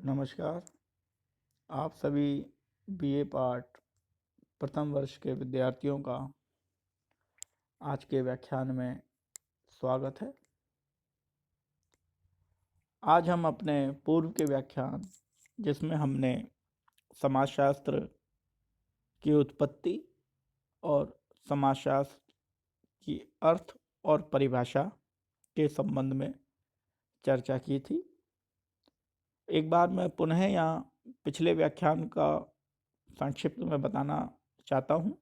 नमस्कार। आप सभी बीए पार्ट प्रथम वर्ष के विद्यार्थियों का आज के व्याख्यान में स्वागत है। आज हम अपने पूर्व के व्याख्यान, जिसमें हमने समाजशास्त्र की उत्पत्ति और समाजशास्त्र की अर्थ और परिभाषा के संबंध में चर्चा की थी। एक बार मैं पुनः यहाँ पिछले व्याख्यान का संक्षिप्त में बताना चाहता हूँ।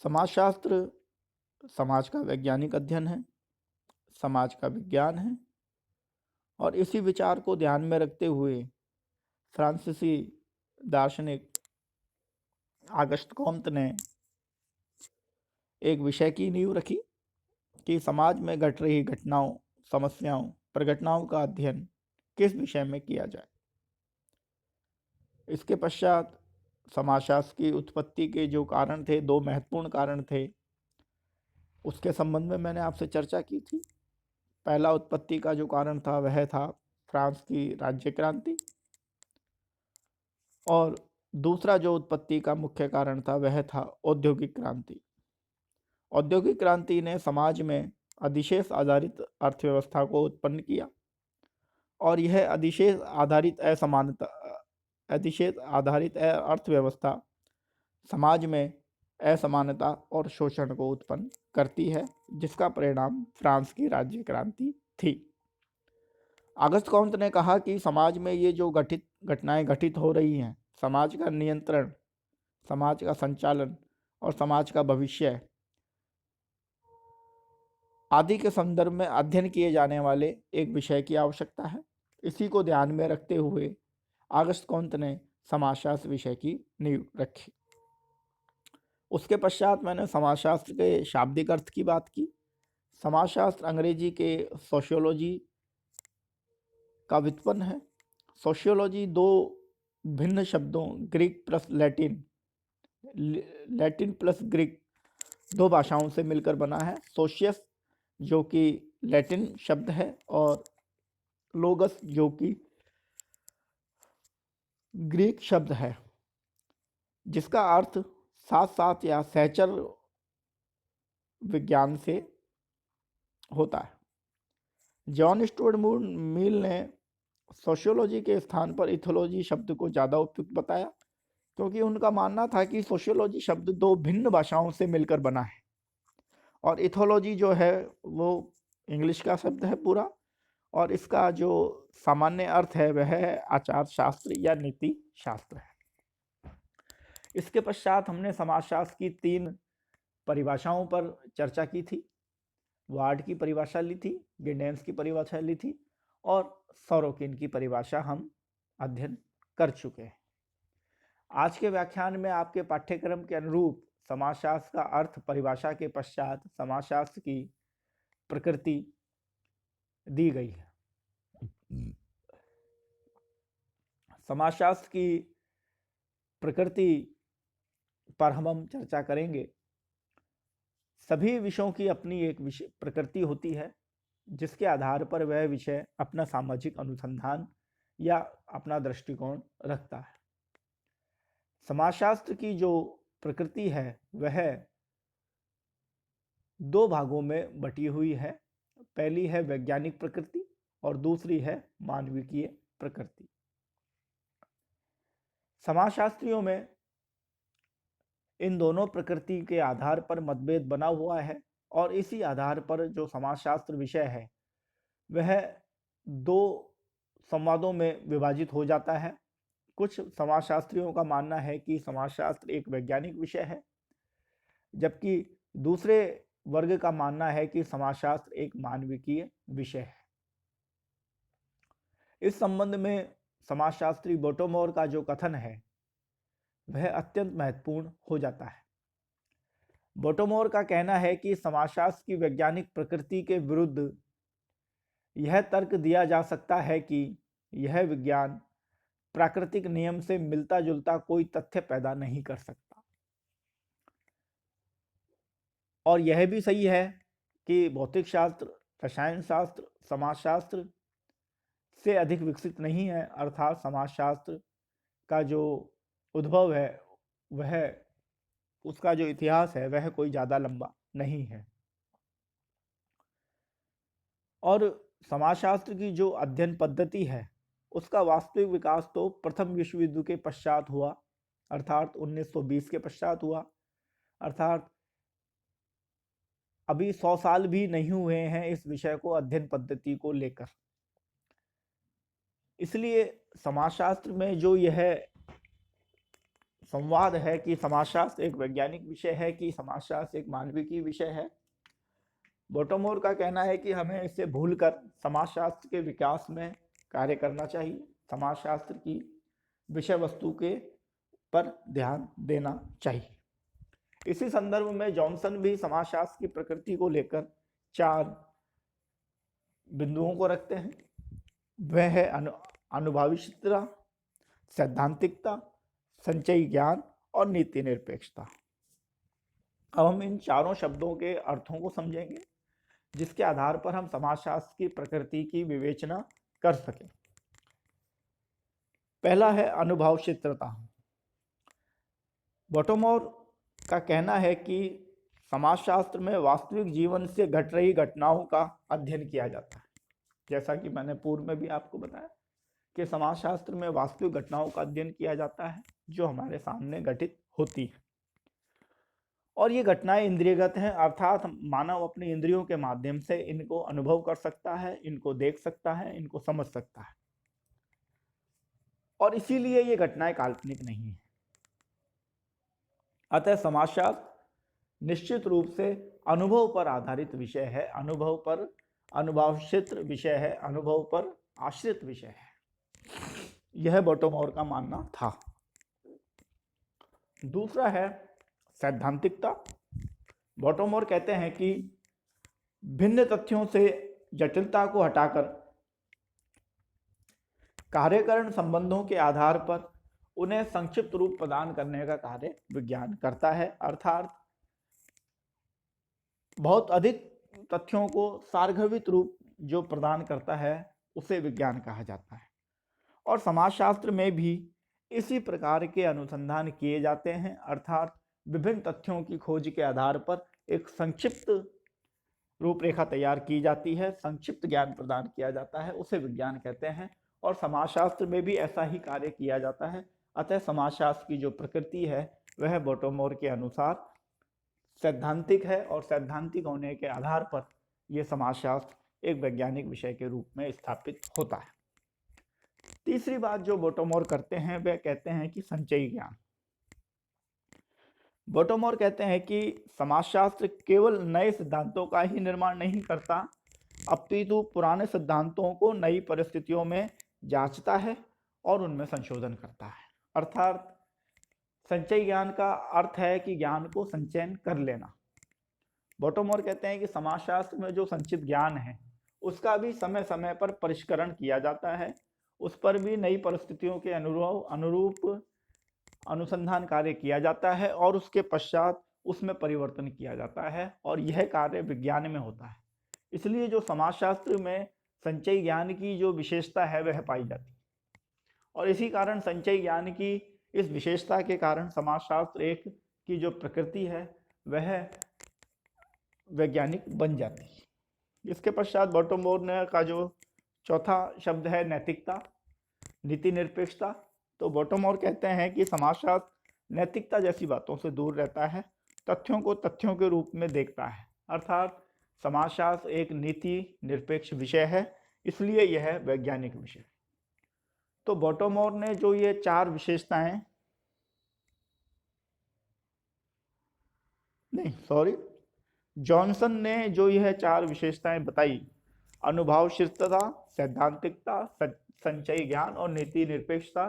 समाजशास्त्र समाज का वैज्ञानिक अध्ययन है, समाज का विज्ञान है, और इसी विचार को ध्यान में रखते हुए फ्रांसीसी दार्शनिक ऑगस्ट कॉम्ते ने एक विषय की नींव रखी कि समाज में घट रही घटनाओं, समस्याओं, प्रघटनाओं का अध्ययन किस विषय में किया जाए। इसके पश्चात समाजशास्त्र की उत्पत्ति के जो कारण थे, दो महत्वपूर्ण कारण थे, उसके संबंध में मैंने आपसे चर्चा की थी। पहला उत्पत्ति का जो कारण था वह था फ्रांस की राज्य क्रांति, और दूसरा जो उत्पत्ति का मुख्य कारण था वह था औद्योगिक क्रांति। औद्योगिक क्रांति ने समाज में अधिशेष आधारित अर्थव्यवस्था को उत्पन्न किया, और यह अधिशेष आधारित अर्थव्यवस्था समाज में असमानता और शोषण को उत्पन्न करती है, जिसका परिणाम फ्रांस की राज्य क्रांति थी। ऑगस्ट कॉम्ते ने कहा कि समाज में ये जो घटनाएं घटित हो रही हैं, समाज का नियंत्रण, समाज का संचालन और समाज का भविष्य आदि के संदर्भ में अध्ययन किए जाने वाले एक विषय की आवश्यकता है। इसी को ध्यान में रखते हुए ऑगस्ट कॉम्ते ने समाजशास्त्र विषय की नींव रखी। उसके पश्चात मैंने समाजशास्त्र के शाब्दिक अर्थ की बात की। समाजशास्त्र अंग्रेजी के सोशियोलॉजी का व्युत्पन्न है। सोशियोलॉजी दो भिन्न शब्दों Greek plus Latin, Latin plus Greek, दो भाषाओं से मिलकर बना है। सोशियस जो कि लैटिन शब्द है, और लोगस जो कि ग्रीक शब्द है, जिसका अर्थ साथ साथ या सहचर विज्ञान से होता है। जॉन स्टुअर्ट मिल ने सोशियोलॉजी के स्थान पर इथोलॉजी शब्द को ज़्यादा उपयुक्त बताया, क्योंकि उनका मानना था कि सोशियोलॉजी शब्द दो भिन्न भाषाओं से मिलकर बना है, और इथोलॉजी जो है वो इंग्लिश का शब्द है पूरा, और इसका जो सामान्य अर्थ है वह आचार शास्त्र या नीति शास्त्र है। इसके पश्चात हमने समाजशास्त्र की तीन परिभाषाओं पर चर्चा की थी। वार्ड की परिभाषा ली थी, गिडेंस की परिभाषा ली थी, और सोरोकिन की परिभाषा हम अध्ययन कर चुके हैं। आज के व्याख्यान में आपके पाठ्यक्रम के अनुरूप समाजशास्त्र का अर्थ परिभाषा के पश्चात समाजशास्त्र की प्रकृति दी गई है। समाजशास्त्र की प्रकृति पर हम चर्चा करेंगे। सभी विषयों की अपनी एक विषय प्रकृति होती है, जिसके आधार पर वह विषय अपना सामाजिक अनुसंधान या अपना दृष्टिकोण रखता है। समाजशास्त्र की जो प्रकृति है वह दो भागों में बटी हुई है। पहली है वैज्ञानिक प्रकृति और दूसरी है मानविकीय प्रकृति। समाजशास्त्रियों में इन दोनों प्रकृति के आधार पर मतभेद बना हुआ है, और इसी आधार पर जो समाजशास्त्र विषय है वह दो संवादों में विभाजित हो जाता है। कुछ समाजशास्त्रियों का मानना है कि समाजशास्त्र एक वैज्ञानिक विषय है, जबकि दूसरे वर्ग का मानना है कि समाजशास्त्र एक मानविकीय विषय है। इस संबंध में समाजशास्त्री बोटोमोर का जो कथन है वह अत्यंत महत्वपूर्ण हो जाता है। बोटोमोर का कहना है कि समाजशास्त्र की वैज्ञानिक प्रकृति के विरुद्ध यह तर्क दिया जा सकता है कि यह विज्ञान प्राकृतिक नियम से मिलता जुलता कोई तथ्य पैदा नहीं कर सकता। और यह भी सही है कि भौतिक शास्त्र, रसायन शास्त्र, समाजशास्त्र इससे अधिक विकसित नहीं है, अर्थात समाजशास्त्र का जो उद्भव है वह, उसका जो इतिहास है वह कोई ज़्यादा लंबा नहीं है। और समाजशास्त्र की जो अध्ययन पद्धति है उसका वास्तविक विकास तो प्रथम विश्व युद्ध के पश्चात हुआ, अर्थात 1920 के पश्चात हुआ। अर्थात अभी 100 साल भी नहीं हुए हैं इस विषय को अध्ययन पद्धति को लेकर। इसलिए समाजशास्त्र में जो यह संवाद है कि समाजशास्त्र एक वैज्ञानिक विषय है कि समाजशास्त्र एक मानविकी विषय है, बोटोमोर का कहना है कि हमें इसे भूलकर समाजशास्त्र के विकास में कार्य करना चाहिए, समाजशास्त्र की विषय वस्तु के पर ध्यान देना चाहिए। इसी संदर्भ में जॉनसन भी समाजशास्त्र की प्रकृति को लेकर 4 बिंदुओं को रखते हैं। वह है अनुभवशिष्टता, सैद्धांतिकता, संचयी ज्ञान और नीति निरपेक्षता। अब हम इन चारों शब्दों के अर्थों को समझेंगे जिसके आधार पर हम समाजशास्त्र की प्रकृति की विवेचना कर सकें। पहला है अनुभवशिष्टता। बोटोमोर का कहना है कि समाजशास्त्र में वास्तविक जीवन से घट रही घटनाओं का अध्ययन किया जाता है। जैसा कि मैंने पूर्व में भी आपको बताया कि समाजशास्त्र में वास्तविक घटनाओं का अध्ययन किया जाता है जो हमारे सामने घटित होती है, और ये घटनाएं इंद्रियगत हैं, अर्थात मानव अपनी इंद्रियों के माध्यम से इनको अनुभव कर सकता है, इनको देख सकता है, इनको समझ सकता है, और इसीलिए ये घटनाएं काल्पनिक नहीं है। अतः समाजशास्त्र निश्चित रूप से अनुभव पर आधारित विषय है, अनुभव पर अनुभवशिष्ट विषय है, अनुभव पर आश्रित विषय है। यह बोटोमोर का मानना था। दूसरा है सैद्धांतिकता। बोटोमोर कहते हैं कि भिन्न तथ्यों से जटिलता को हटाकर कार्यकरण संबंधों के आधार पर उन्हें संक्षिप्त रूप प्रदान करने का कार्य विज्ञान करता है, अर्थात बहुत अधिक तथ्यों को सारघवित रूप जो प्रदान करता है उसे विज्ञान कहा जाता है। और समाजशास्त्र में भी इसी प्रकार के अनुसंधान किए जाते हैं, अर्थात विभिन्न तथ्यों की खोज के आधार पर एक संक्षिप्त रूपरेखा तैयार की जाती है, संक्षिप्त ज्ञान प्रदान किया जाता है, उसे विज्ञान कहते हैं। और समाजशास्त्र में भी ऐसा ही कार्य किया जाता है। अतः समाजशास्त्र की जो प्रकृति है वह बोटोमोर के अनुसार सैद्धांतिक है, और सैद्धांतिक होने के आधार पर यह समाजशास्त्र एक वैज्ञानिक विषय के रूप में स्थापित होता है। तीसरी बात जो बोटोमोर करते हैं वह कहते हैं कि संचयी ज्ञान। बोटोमोर कहते हैं कि समाजशास्त्र केवल नए सिद्धांतों का ही निर्माण नहीं करता, अपितु पुराने सिद्धांतों को नई परिस्थितियों में जांचता है और उनमें संशोधन करता है। अर्थात संचय ज्ञान का अर्थ है कि ज्ञान को संचयन कर लेना। बोटोमोर कहते हैं कि समाजशास्त्र में जो संचित ज्ञान है उसका भी समय समय पर परिष्करण किया जाता है, उस पर भी नई परिस्थितियों के अनुरूप अनुसंधान कार्य किया जाता है और उसके पश्चात उसमें परिवर्तन किया जाता है, और यह कार्य विज्ञान में होता है। इसलिए जो समाजशास्त्र में संचय ज्ञान की जो विशेषता है वह पाई जाती है, और इसी कारण संचय ज्ञान की इस विशेषता के कारण समाजशास्त्र एक की जो प्रकृति है वह वैज्ञानिक बन जाती है। इसके पश्चात बोटोमोर ने का जो चौथा शब्द है नैतिकता, नीति निरपेक्षता। तो बोटोमोर कहते हैं कि समाजशास्त्र नैतिकता जैसी बातों से दूर रहता है, तथ्यों को तथ्यों के रूप में देखता है, अर्थात समाजशास्त्र एक नीति निरपेक्ष विषय है, इसलिए यह वैज्ञानिक विषय। तो बोटोमोर ने जो ये 4 विशेषताएं जॉनसन ने जो यह 4 विशेषताएं बताई, अनुभवशिष्टता, सैद्धांतिकता, संचयी ज्ञान और नीति निरपेक्षता,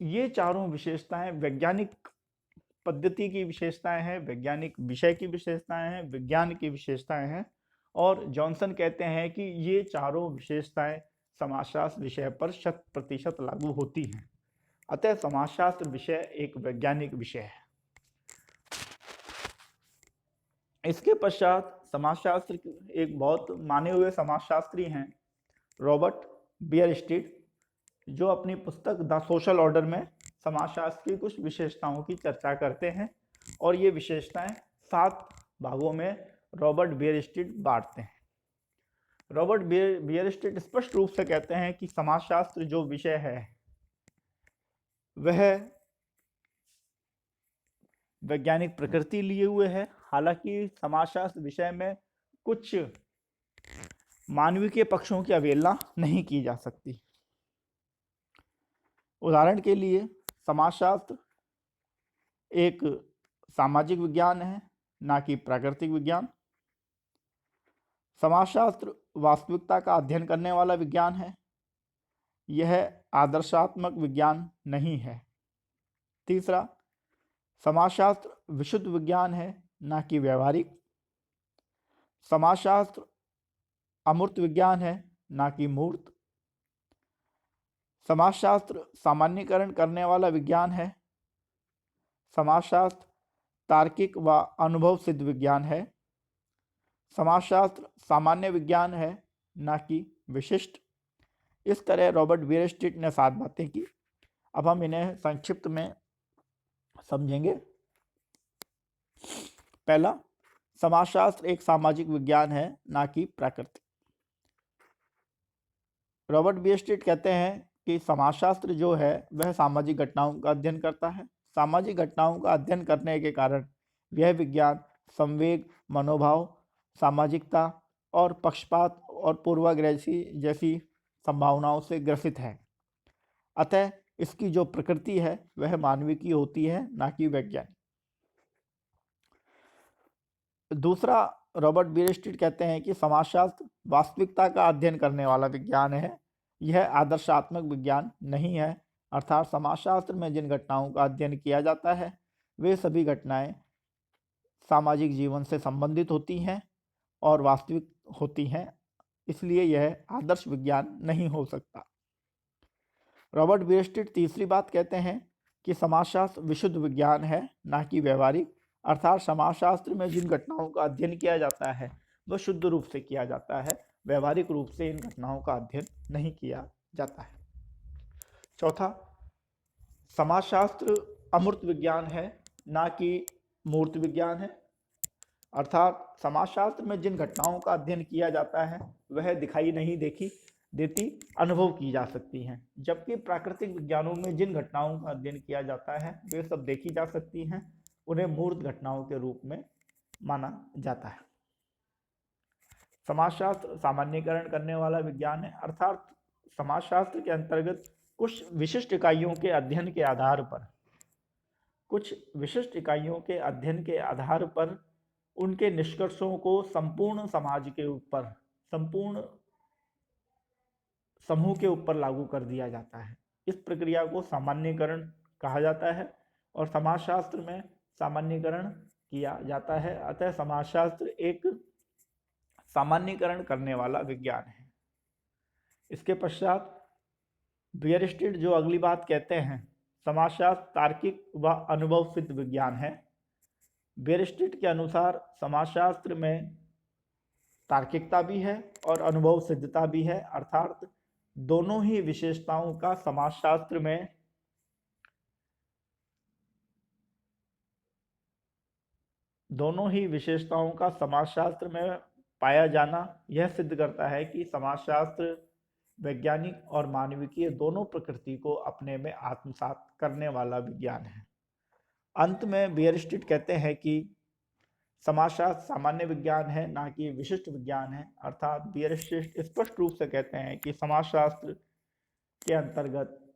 ये चारों विशेषताएं वैज्ञानिक पद्धति की विशेषताएं हैं, वैज्ञानिक विषय की विशेषताएं हैं, विज्ञान की विशेषताएं हैं। और जॉनसन कहते हैं कि ये चारों विशेषताएं समाजशास्त्र विषय पर 100% लागू होती हैं। अतः समाजशास्त्र विषय एक वैज्ञानिक विषय है। इसके पश्चात समाजशास्त्र एक बहुत माने हुए समाजशास्त्री हैं रॉबर्ट बियरस्टीट, जो अपनी पुस्तक द सोशल ऑर्डर में समाजशास्त्र की कुछ विशेषताओं की चर्चा करते हैं, और ये विशेषताएं 7 भागों में रॉबर्ट बियरस्टीट बांटते हैं। रॉबर्ट बियरस्टीट स्पष्ट रूप से कहते हैं कि समाजशास्त्र जो विषय है वह वैज्ञानिक प्रकृति लिए हुए है। हालांकि समाजशास्त्र विषय में कुछ मानवीय के पक्षों की अवहेलना नहीं की जा सकती। उदाहरण के लिए समाजशास्त्र एक सामाजिक विज्ञान है, ना कि प्राकृतिक विज्ञान। समाजशास्त्र वास्तविकता का अध्ययन करने वाला विज्ञान है, यह आदर्शात्मक विज्ञान नहीं है। तीसरा, समाजशास्त्र विशुद्ध विज्ञान है, ना कि व्यवहारिक। समाजशास्त्र अमूर्त विज्ञान है, ना कि मूर्त। समाजशास्त्र सामान्यीकरण करने वाला विज्ञान है। समाजशास्त्र तार्किक व अनुभव सिद्ध विज्ञान है। समाजशास्त्र सामान्य विज्ञान है, ना कि विशिष्ट। इस तरह रॉबर्ट बियरस्टीट ने 7 बातें की। अब हम इन्हें संक्षिप्त में समझेंगे। पहला, समाजशास्त्र एक सामाजिक विज्ञान है, ना कि प्राकृतिक। रॉबर्ट बियरस्टीट कहते हैं कि समाजशास्त्र जो है वह सामाजिक घटनाओं का अध्ययन करता है। सामाजिक घटनाओं का अध्ययन करने के कारण यह विज्ञान संवेग, मनोभाव, सामाजिकता और पक्षपात और पूर्वाग्रह जैसी संभावनाओं से ग्रसित है। अतः इसकी जो प्रकृति है वह मानवीय की होती है, ना कि वैज्ञानिक। दूसरा, रॉबर्ट बियरस्टीट कहते हैं कि समाजशास्त्र वास्तविकता का अध्ययन करने वाला विज्ञान है, यह आदर्शात्मक विज्ञान नहीं है। अर्थात समाजशास्त्र में जिन घटनाओं का अध्ययन किया जाता है वे सभी घटनाएं सामाजिक जीवन से संबंधित होती हैं और वास्तविक होती हैं, इसलिए यह आदर्श विज्ञान नहीं हो सकता। रॉबर्ट बियरस्टीट तीसरी बात कहते हैं कि समाजशास्त्र विशुद्ध विज्ञान है, ना कि व्यवहारिक। अर्थात समाजशास्त्र में जिन घटनाओं का अध्ययन किया जाता है वह शुद्ध रूप से किया जाता है, व्यवहारिक रूप से इन घटनाओं का अध्ययन नहीं किया जाता है। चौथा, समाजशास्त्र अमूर्त विज्ञान है, ना कि मूर्त विज्ञान है। अर्थात समाजशास्त्र में जिन घटनाओं का अध्ययन किया जाता है वह दिखाई नहीं देती, अनुभव की जा सकती हैं, जबकि प्राकृतिक विज्ञानों में जिन घटनाओं का अध्ययन किया जाता है वे सब देखी जा सकती हैं, उन्हें मूर्त घटनाओं के रूप में माना जाता है। समाजशास्त्र सामान्यीकरण करने वाला विज्ञान है। अर्थात समाजशास्त्र के अंतर्गत कुछ विशिष्ट इकाइयों के अध्ययन के आधार पर उनके निष्कर्षों को संपूर्ण समाज के ऊपर, संपूर्ण समूह के ऊपर लागू कर दिया जाता है। इस प्रक्रिया को सामान्यीकरण कहा जाता है और समाजशास्त्र में सामान्यीकरण किया जाता है। अतः समाजशास्त्र एक सामान्यीकरण करने वाला विज्ञान है। इसके पश्चात बियरस्टीट जो अगली बात कहते हैं, समाजशास्त्र तार्किक व अनुभव सिद्ध विज्ञान है। बियरस्टीट के अनुसार समाजशास्त्र में तार्किकता भी है और अनुभव सिद्धता भी है। अर्थात दोनों ही विशेषताओं का समाजशास्त्र में पाया जाना यह सिद्ध करता है कि समाजशास्त्र वैज्ञानिक और मानविकीय दोनों प्रकृति को अपने में आत्मसात करने वाला विज्ञान है। अंत में बियरस्टीट कहते हैं कि समाजशास्त्र सामान्य विज्ञान है, ना कि विशिष्ट विज्ञान है। अर्थात बियरस्टीट स्पष्ट रूप से कहते हैं कि समाजशास्त्र के अंतर्गत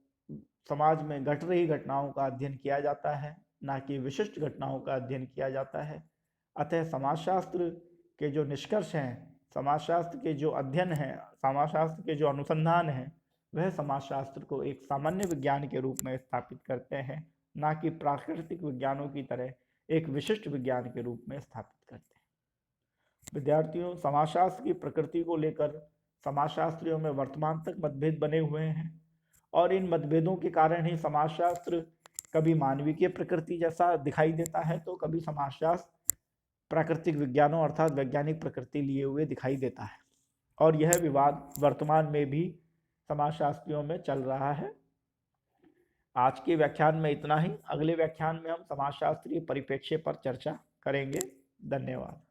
समाज में घट रही घटनाओं का अध्ययन किया जाता है, ना कि विशिष्ट घटनाओं का अध्ययन किया जाता है। अतः समाजशास्त्र के जो निष्कर्ष हैं, समाजशास्त्र के जो अध्ययन हैं, समाजशास्त्र के जो अनुसंधान हैं, वह समाजशास्त्र को एक सामान्य विज्ञान के रूप में स्थापित करते हैं, ना कि प्राकृतिक विज्ञानों की तरह एक विशिष्ट विज्ञान के रूप में स्थापित करते हैं। विद्यार्थियों, समाजशास्त्र की प्रकृति को लेकर समाजशास्त्रियों में वर्तमान तक मतभेद बने हुए हैं और इन मतभेदों के कारण ही समाजशास्त्र कभी मानवीय प्रकृति जैसा दिखाई देता है तो कभी समाजशास्त्र प्राकृतिक विज्ञानों अर्थात वैज्ञानिक प्रकृति लिए हुए दिखाई देता है। और यह विवाद वर्तमान में भी समाजशास्त्रियों में चल रहा है। आज के व्याख्यान में इतना ही। अगले व्याख्यान में हम समाजशास्त्रीय परिप्रेक्ष्य पर चर्चा करेंगे। धन्यवाद।